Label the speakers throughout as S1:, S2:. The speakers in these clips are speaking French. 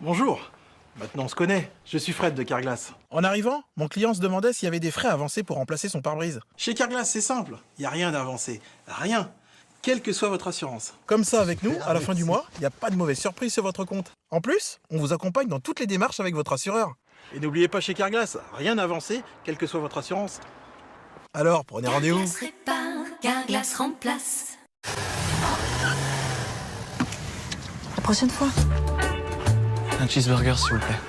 S1: Bonjour. Maintenant on se connaît, je suis Fred de Carglass.
S2: En arrivant, mon client se demandait s'il y avait des frais avancés pour remplacer son pare-brise.
S1: Chez Carglass c'est simple, il n'y a rien d'avancé, rien, quelle que soit votre assurance.
S2: Comme ça, avec nous, à la fin du mois, il n'y a pas de mauvaise surprise sur votre compte. En plus, on vous accompagne dans toutes les démarches avec votre assureur.
S1: Et n'oubliez pas chez Carglass, rien d'avancé, quelle que soit votre assurance.
S2: Alors, prenez rendez-vous.
S3: Carglass répare, Carglass remplace.
S4: La prochaine fois.
S5: Un cheeseburger, s'il vous plaît.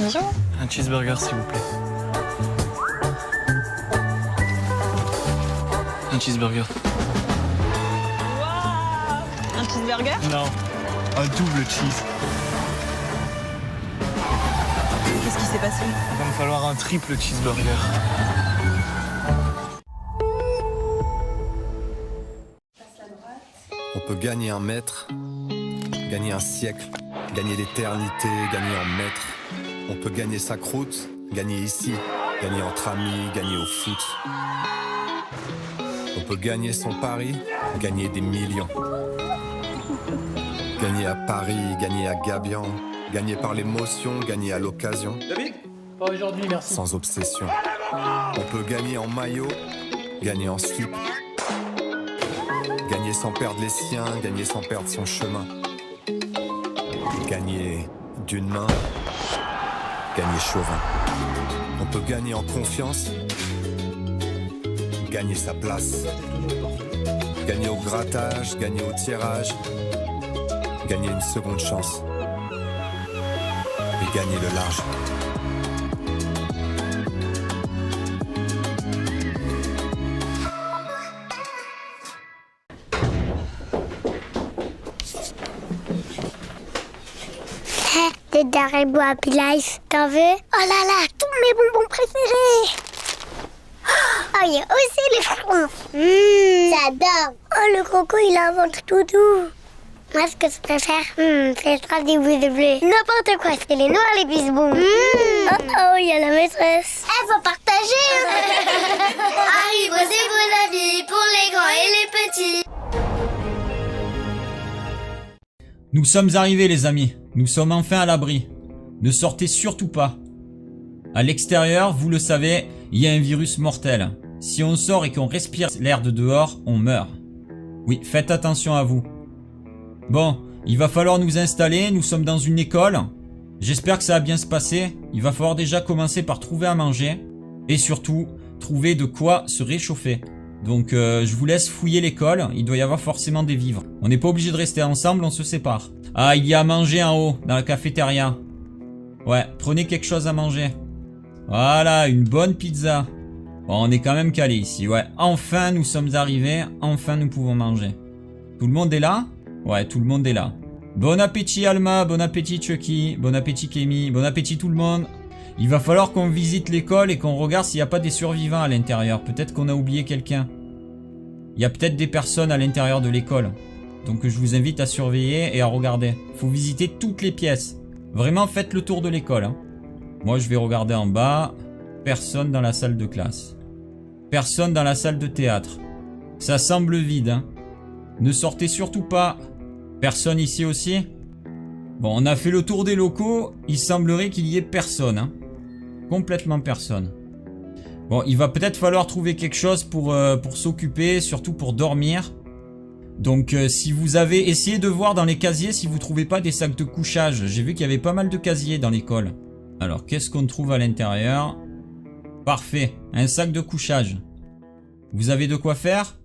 S4: Bonjour.
S5: Un cheeseburger, s'il vous plaît. Un cheeseburger.
S4: Waouh! Un cheeseburger?
S5: Non, un double cheese.
S4: Qu'est-ce qui s'est passé?
S5: Il va me falloir un triple cheeseburger.
S6: On peut gagner un mètre, gagner un siècle, gagner l'éternité, gagner en mètres. On peut gagner sa croûte, gagner ici, gagner entre amis, gagner au foot. On peut gagner son pari, gagner des millions. Gagner à Paris, gagner à Gabian, gagner par l'émotion, gagner à l'occasion.
S1: David ?
S5: Pas aujourd'hui, merci.
S6: Sans obsession. On peut gagner en maillot, gagner en slip. Gagner sans perdre les siens, gagner sans perdre son chemin. Gagner d'une main, gagner chauvin. On peut gagner en confiance, gagner sa place. Gagner au grattage, gagner au tirage, gagner une seconde chance. Et gagner le large.
S7: Des Haribo Happy Life, t'en veux? Oh là là, tous mes bonbons préférés! Oh, il y a aussi les fruits. J'adore! Oh, le coco, il a un ventre tout doux. Moi, ce que je préfère, c'est le des boules de bleu. N'importe quoi, c'est les noirs, les bisbons. Oh, oh, il y a la maîtresse. Eh, faut partager!
S3: Haribo, c'est vos avis pour les grands et les petits.
S8: Nous sommes arrivés les amis, nous sommes enfin à l'abri. Ne sortez surtout pas. À l'extérieur, vous le savez, il y a un virus mortel. Si on sort et qu'on respire l'air de dehors, on meurt. Oui, faites attention à vous. Bon, il va falloir nous installer, nous sommes dans une école. J'espère que ça va bien se passer. Il va falloir déjà commencer par trouver à manger. Et surtout, trouver de quoi se réchauffer. Donc je vous laisse fouiller l'école, il doit y avoir forcément des vivres. On n'est pas obligé de rester ensemble, on se sépare. Ah, il y a à manger en haut, dans la cafétéria. Ouais, prenez quelque chose à manger. Voilà, une bonne pizza. Bon, on est quand même calé ici, ouais. Enfin, nous sommes arrivés, enfin nous pouvons manger. Tout le monde est là? Ouais, tout le monde est là. Bon appétit Alma, bon appétit Chucky, bon appétit Kémy, bon appétit tout le monde. Il va falloir qu'on visite l'école et qu'on regarde s'il n'y a pas des survivants à l'intérieur. Peut-être qu'on a oublié quelqu'un. Il y a peut-être des personnes à l'intérieur de l'école. Donc je vous invite à surveiller et à regarder. Il faut visiter toutes les pièces. Vraiment, faites le tour de l'école. Hein. Moi, je vais regarder en bas. Personne dans la salle de classe. Personne dans la salle de théâtre. Ça semble vide. Hein. Ne sortez surtout pas. Personne ici aussi. Bon, on a fait le tour des locaux. Il semblerait qu'il y ait personne. Hein. Complètement personne. Bon, il va peut-être falloir trouver quelque chose pour s'occuper, surtout pour dormir. Donc, si vous avez essayé de voir dans les casiers si vous trouvez pas des sacs de couchage. J'ai vu qu'il y avait pas mal de casiers dans l'école. Alors, qu'est-ce qu'on trouve à l'intérieur? Parfait, un sac de couchage. Vous avez de quoi faire?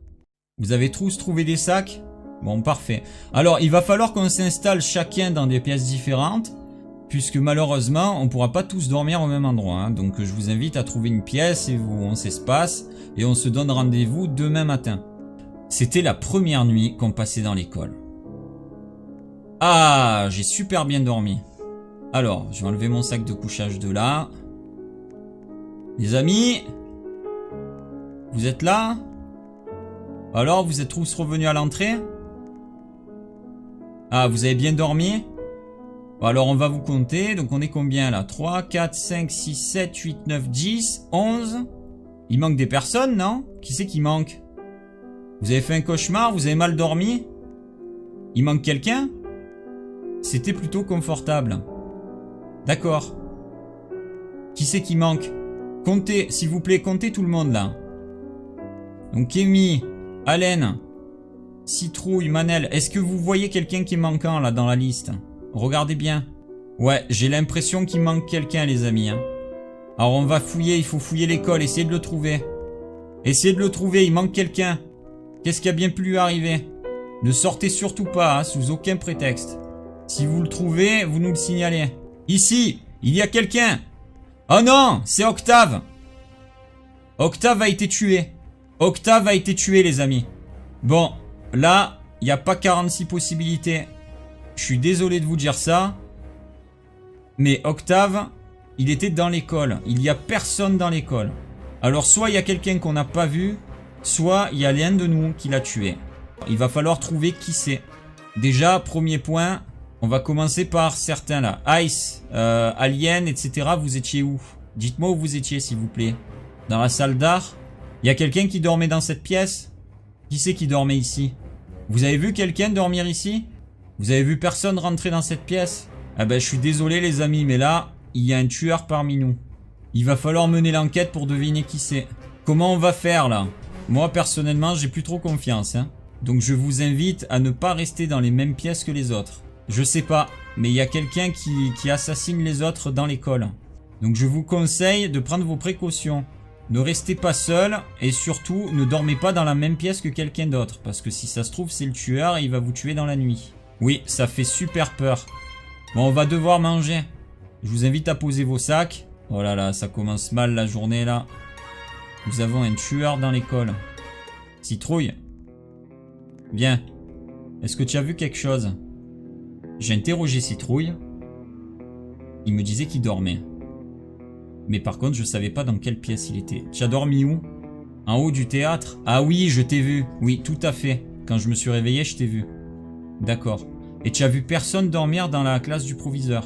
S8: Vous avez tous trouvé des sacs? Bon, parfait. Alors, il va falloir qu'on s'installe chacun dans des pièces différentes. Puisque malheureusement, on ne pourra pas tous dormir au même endroit. Hein. Donc je vous invite à trouver une pièce où on s'espace et on se donne rendez-vous demain matin. C'était la première nuit qu'on passait dans l'école. Ah, j'ai super bien dormi. Alors, je vais enlever mon sac de couchage de là. Les amis, vous êtes là? Alors, vous êtes tous revenus à l'entrée? Ah, vous avez bien dormi? Bon, alors on va vous compter, donc on est combien là? 3, 4, 5, 6, 7, 8, 9, 10, 11. Il manque des personnes, non? Qui c'est qui manque? Vous avez fait un cauchemar? Vous avez mal dormi? Il manque quelqu'un? C'était plutôt confortable. D'accord. Qui c'est qui manque? Comptez, s'il vous plaît, comptez tout le monde là. Donc Amy, Allen, Citrouille, Manel. Est-ce que vous voyez quelqu'un qui est manquant là dans la liste? Regardez bien. Ouais, j'ai l'impression qu'il manque quelqu'un les amis. Hein. Alors on va fouiller, il faut fouiller l'école, essayez de le trouver. Essayez de le trouver, il manque quelqu'un. Qu'est-ce qui a bien pu lui arriver? Ne sortez surtout pas, hein, sous aucun prétexte. Si vous le trouvez, vous nous le signalez. Ici, il y a quelqu'un. Oh non, c'est Octave. Octave a été tué. Octave a été tué les amis. Bon, là, il n'y a pas 46 possibilités. Je suis désolé de vous dire ça. Mais Octave, il était dans l'école. Il n'y a personne dans l'école. Alors soit il y a quelqu'un qu'on n'a pas vu, soit il y a l'un de nous qui l'a tué. Il va falloir trouver qui c'est. Déjà, premier point, on va commencer par certains là. Ice, Alien, etc. Vous étiez où? Dites-moi où vous étiez s'il vous plaît. Dans la salle d'art? Il y a quelqu'un qui dormait dans cette pièce? Qui c'est qui dormait ici? Vous avez vu quelqu'un dormir ici? Vous avez vu personne rentrer dans cette pièce? Ah ben je suis désolé les amis, mais là, il y a un tueur parmi nous. Il va falloir mener l'enquête pour deviner qui c'est. Comment on va faire là? Moi personnellement, j'ai plus trop confiance. Hein. Donc je vous invite à ne pas rester dans les mêmes pièces que les autres. Je sais pas, mais il y a quelqu'un qui assassine les autres dans l'école. Donc je vous conseille de prendre vos précautions. Ne restez pas seul et surtout ne dormez pas dans la même pièce que quelqu'un d'autre. Parce que si ça se trouve c'est le tueur et il va vous tuer dans la nuit. Oui, ça fait super peur. Bon, on va devoir manger. Je vous invite à poser vos sacs. Oh là là, ça commence mal la journée là. Nous avons un tueur dans l'école. Citrouille. Viens. Est-ce que tu as vu quelque chose? J'ai interrogé Citrouille. Il me disait qu'il dormait. Mais par contre, je savais pas dans quelle pièce il était. Tu as dormi où? En haut du théâtre? Ah oui, je t'ai vu. Oui, tout à fait. Quand je me suis réveillé, je t'ai vu. D'accord. Et tu as vu personne dormir dans la classe du proviseur?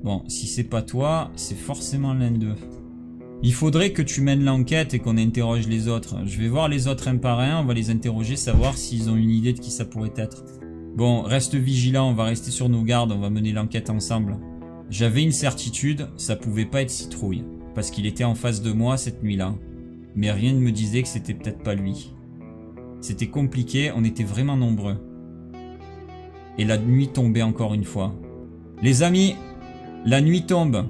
S8: Bon, si c'est pas toi, c'est forcément l'un d'eux. Il faudrait que tu mènes l'enquête et qu'on interroge les autres. Je vais voir les autres un par un, on va les interroger, savoir s'ils ont une idée de qui ça pourrait être. Bon, reste vigilant, on va rester sur nos gardes, on va mener l'enquête ensemble. J'avais une certitude, ça pouvait pas être Citrouille, parce qu'il était en face de moi cette nuit-là. Mais rien ne me disait que c'était peut-être pas lui. C'était compliqué, on était vraiment nombreux. Et la nuit tombait encore une fois. Les amis, la nuit tombe.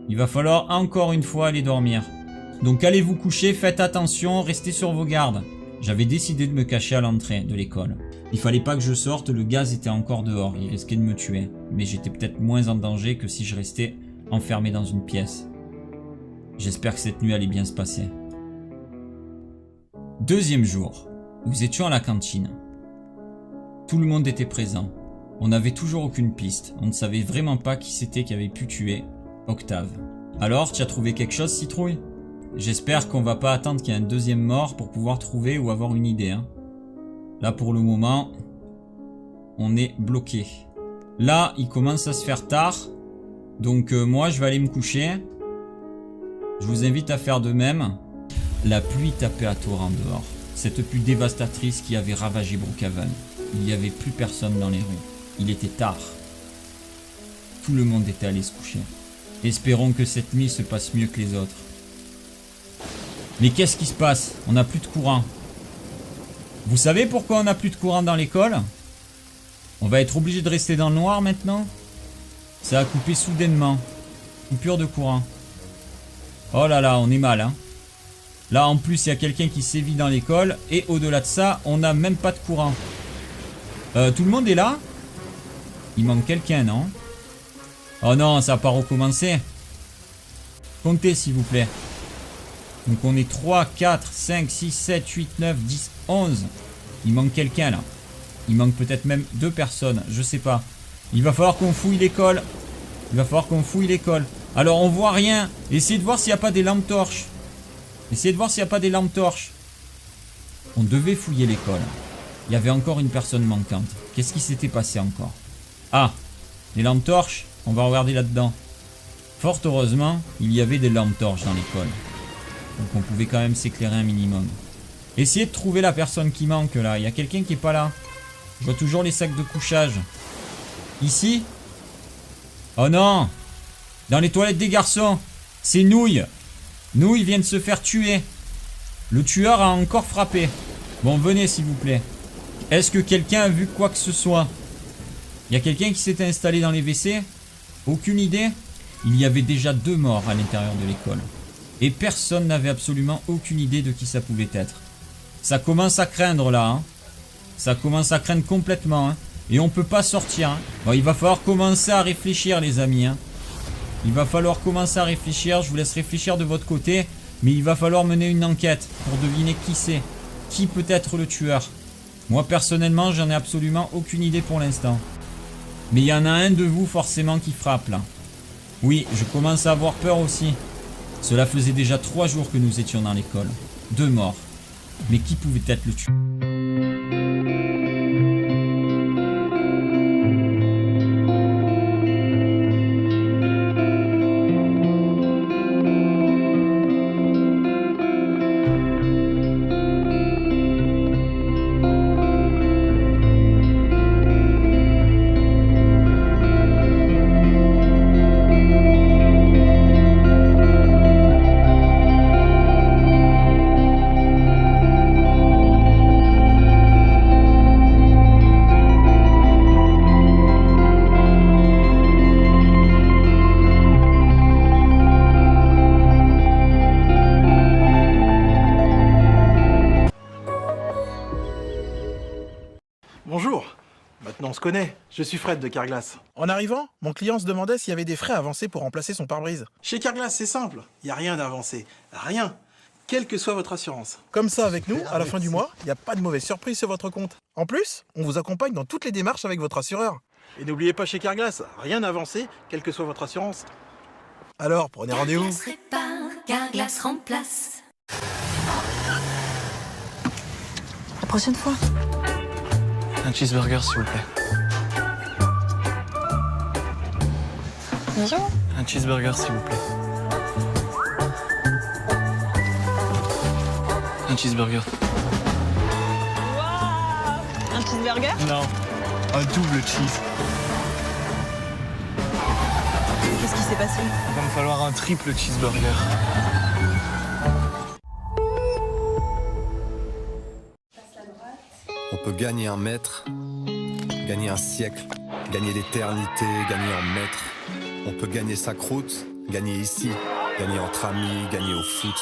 S8: Il va falloir encore une fois aller dormir. Donc allez vous coucher, faites attention, restez sur vos gardes. J'avais décidé de me cacher à l'entrée de l'école. Il fallait pas que je sorte, le gaz était encore dehors, il risquait de me tuer. Mais j'étais peut-être moins en danger que si je restais enfermé dans une pièce. J'espère que cette nuit allait bien se passer. Deuxième jour, nous étions à la cantine. Tout le monde était présent. On n'avait toujours aucune piste, on ne savait vraiment pas qui c'était qui avait pu tuer Octave. Alors, tu as trouvé quelque chose, Citrouille? J'espère qu'on va pas attendre qu'il y ait un deuxième mort pour pouvoir trouver ou avoir une idée. Hein. Là, pour le moment, on est bloqué. Là, il commence à se faire tard. Donc, moi, je vais aller me coucher. Je vous invite à faire de même. La pluie tapait à torrent dehors. Cette pluie dévastatrice qui avait ravagé Brookhaven. Il n'y avait plus personne dans les rues. Il était tard. Tout le monde était allé se coucher. Espérons que cette nuit se passe mieux que les autres. Mais qu'est-ce qui se passe? On n'a plus de courant. Vous savez pourquoi on n'a plus de courant dans l'école? On va être obligé de rester dans le noir maintenant? Ça a coupé soudainement. Coupure de courant. Oh là là, on est mal, hein. Là, en plus, il y a quelqu'un qui sévit dans l'école. Et au-delà de ça, on n'a même pas de courant. Tout le monde est là? Il manque quelqu'un, non? Oh non, ça va pas recommencer. Comptez, s'il vous plaît. Donc on est 3, 4, 5, 6, 7, 8, 9, 10, 11. Il manque quelqu'un, là. Il manque peut-être même 2 personnes, je sais pas. Il va falloir qu'on fouille l'école. Il va falloir qu'on fouille l'école. Alors, on voit rien. Essayez de voir s'il n'y a pas des lampes torches. Essayez de voir s'il n'y a pas des lampes torches. On devait fouiller l'école. Il y avait encore une personne manquante. Qu'est-ce qui s'était passé encore? Ah, les lampes torches. On va regarder là-dedans. Fort heureusement, il y avait des lampes torches dans l'école. Donc on pouvait quand même s'éclairer un minimum. Essayez de trouver la personne qui manque là. Il y a quelqu'un qui est pas là. Je vois toujours les sacs de couchage. Ici? Oh non! Dans les toilettes des garçons! C'est Nouille! Nouille vient de se faire tuer. Le tueur a encore frappé. Bon, venez s'il vous plaît. Est-ce que quelqu'un a vu quoi que ce soit? Il y a quelqu'un qui s'était installé dans les WC? Aucune idée? Il y avait déjà 2 morts à l'intérieur de l'école. Et personne n'avait absolument aucune idée de qui ça pouvait être. Ça commence à craindre là, hein. Ça commence à craindre complètement, hein. Et on peut pas sortir, hein. Bon, il va falloir commencer à réfléchir les amis, hein. Il va falloir commencer à réfléchir, je vous laisse réfléchir de votre côté. Mais il va falloir mener une enquête pour deviner qui c'est. Qui peut être le tueur? Moi personnellement j'en ai absolument aucune idée pour l'instant. Mais il y en a un de vous forcément qui frappe là. Oui, je commence à avoir peur aussi. Cela faisait déjà 3 jours que nous étions dans l'école. 2 morts. Mais qui pouvait être le tueur?
S1: Bonjour. Maintenant on se connaît. Je suis Fred de Carglass.
S2: En arrivant, mon client se demandait s'il y avait des frais avancés pour remplacer son pare-brise.
S1: Chez Carglass, c'est simple. Il n'y a rien d'avancé. Rien. Quelle que soit votre assurance.
S2: Comme ça, avec nous, à la fin du mois, il n'y a pas de mauvaise surprise sur votre compte. En plus, on vous accompagne dans toutes les démarches avec votre assureur.
S1: Et n'oubliez pas chez Carglass, rien d'avancé, quelle que soit votre assurance.
S2: Alors, prenez rendez-vous.
S9: Carglass répare, Carglass remplace.
S4: La prochaine fois.
S5: Un cheeseburger, s'il vous plaît.
S4: Bonjour.
S5: Un cheeseburger, s'il vous plaît. Un cheeseburger.
S4: Waouh! Un cheeseburger?
S5: Non. Un double cheese.
S4: Qu'est-ce qui s'est passé?
S5: Il va me falloir un triple cheeseburger.
S6: On peut gagner un mètre, gagner un siècle, gagner l'éternité, gagner en mètres. On peut gagner sa croûte, gagner ici, gagner entre amis, gagner au foot.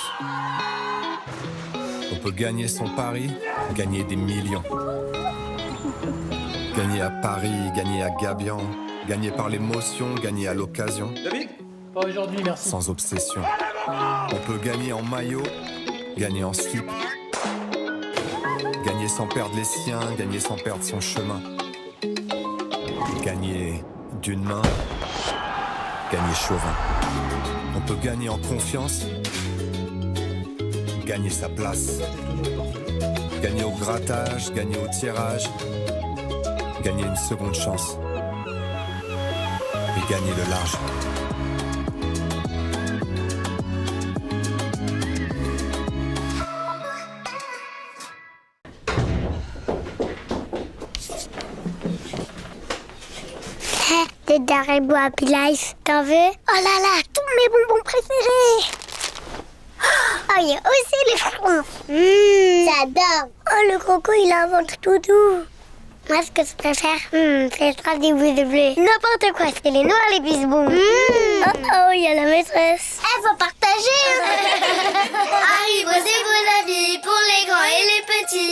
S6: On peut gagner son pari, gagner des millions. Gagner à Paris, gagner à Gabian, gagner par l'émotion, gagner à l'occasion.
S5: David? Pas aujourd'hui, merci.
S6: Sans obsession. On peut gagner en maillot, gagner en slip. Gagner sans perdre les siens, gagner sans perdre son chemin. Gagner d'une main, gagner chauvin. On peut gagner en confiance, gagner sa place. Gagner au grattage, gagner au tirage, gagner une seconde chance. Et gagner le large.
S7: Des Haribo Happy Life. T'en veux? Oh là là, tous mes bonbons préférés. Oh, il y a aussi les frons. J'adore. Oh, le croco, il invente tout doux. Moi, ce que je préfère, c'est le strass des boules de bleu. N'importe quoi, c'est les noirs, les bisbons. Oh, oh, il y a la maîtresse. Elle faut partager.
S3: Haribo, c'est bon avis pour les grands et les petits.